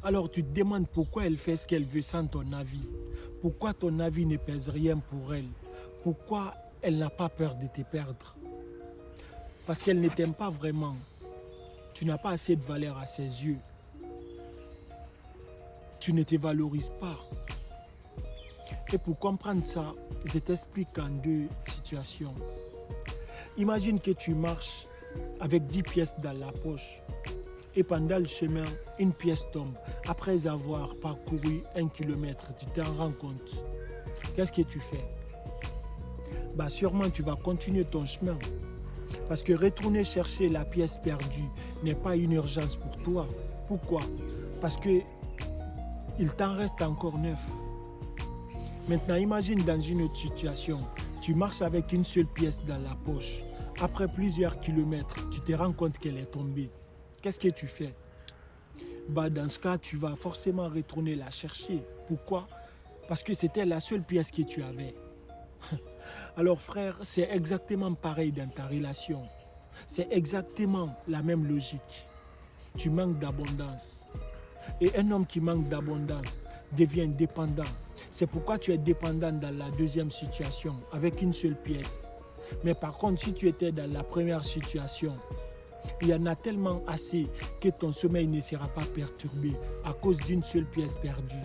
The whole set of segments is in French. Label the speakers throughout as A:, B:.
A: Alors tu te demandes pourquoi elle fait ce qu'elle veut sans ton avis. Pourquoi ton avis ne pèse rien pour elle. Pourquoi elle n'a pas peur de te perdre. Parce qu'elle ne t'aime pas vraiment. Tu n'as pas assez de valeur à ses yeux. Tu ne te valorises pas. Et pour comprendre ça, je t'explique en deux situations. Imagine que tu marches avec 10 pièces dans la poche et pendant le chemin, une pièce tombe. Après avoir parcouru 1 kilomètre, tu t'en rends compte. Qu'est-ce que tu fais? Sûrement tu vas continuer ton chemin. Parce que retourner chercher la pièce perdue n'est pas une urgence pour toi. Pourquoi? Parce que il t'en reste encore 9. Maintenant, imagine dans une autre situation, tu marches avec une seule pièce dans la poche. Après plusieurs kilomètres, tu te rends compte qu'elle est tombée. Qu'est-ce que tu fais? Dans ce cas, tu vas forcément retourner la chercher. Pourquoi? Parce que c'était la seule pièce que tu avais. Alors frère, c'est exactement pareil dans ta relation. C'est exactement la même logique. Tu manques d'abondance. Et un homme qui manque d'abondance devient dépendant. C'est pourquoi tu es dépendant dans la deuxième situation, avec une seule pièce. Mais par contre, si tu étais dans la première situation, il y en a tellement assez que ton sommeil ne sera pas perturbé à cause d'une seule pièce perdue.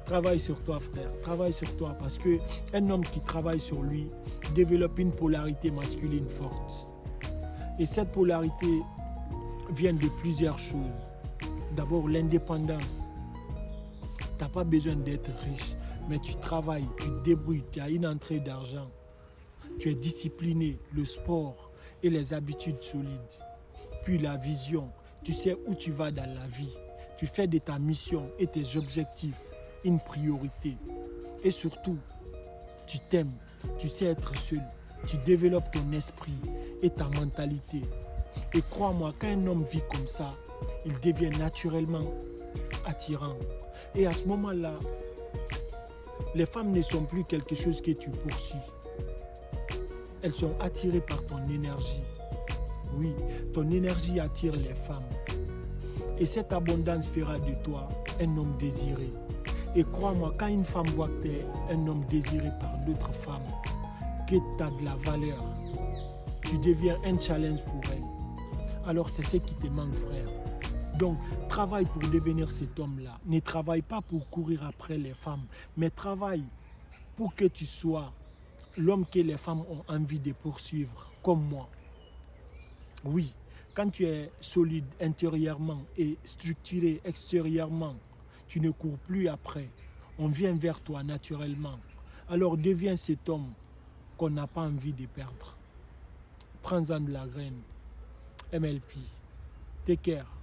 A: Travaille sur toi, frère. Travaille sur toi parce qu'un homme qui travaille sur lui développe une polarité masculine forte. Et cette polarité vient de plusieurs choses. D'abord, l'indépendance. Tu n'as pas besoin d'être riche, mais tu travailles, tu te débrouilles, tu as une entrée d'argent. Tu es discipliné, le sport et les habitudes solides. Puis la vision, tu sais où tu vas dans la vie. Tu fais de ta mission et tes objectifs une priorité. Et surtout, tu t'aimes, tu sais être seul. Tu développes ton esprit et ta mentalité. Et crois-moi, quand un homme vit comme ça, il devient naturellement attirant. Et à ce moment-là, les femmes ne sont plus quelque chose que tu poursuis. Elles sont attirées par ton énergie. Oui, ton énergie attire les femmes. Et cette abondance fera de toi un homme désiré. Et crois-moi, quand une femme voit que tu es un homme désiré par d'autres femmes, que tu as de la valeur, tu deviens un challenge pour elle. Alors c'est ce qui te manque, frère. Donc, travaille pour devenir cet homme-là. Ne travaille pas pour courir après les femmes, mais travaille pour que tu sois l'homme que les femmes ont envie de poursuivre, comme moi. Oui, quand tu es solide intérieurement et structuré extérieurement, tu ne cours plus après. On vient vers toi naturellement. Alors deviens cet homme qu'on n'a pas envie de perdre. Prends-en de la graine. MLP. Take care.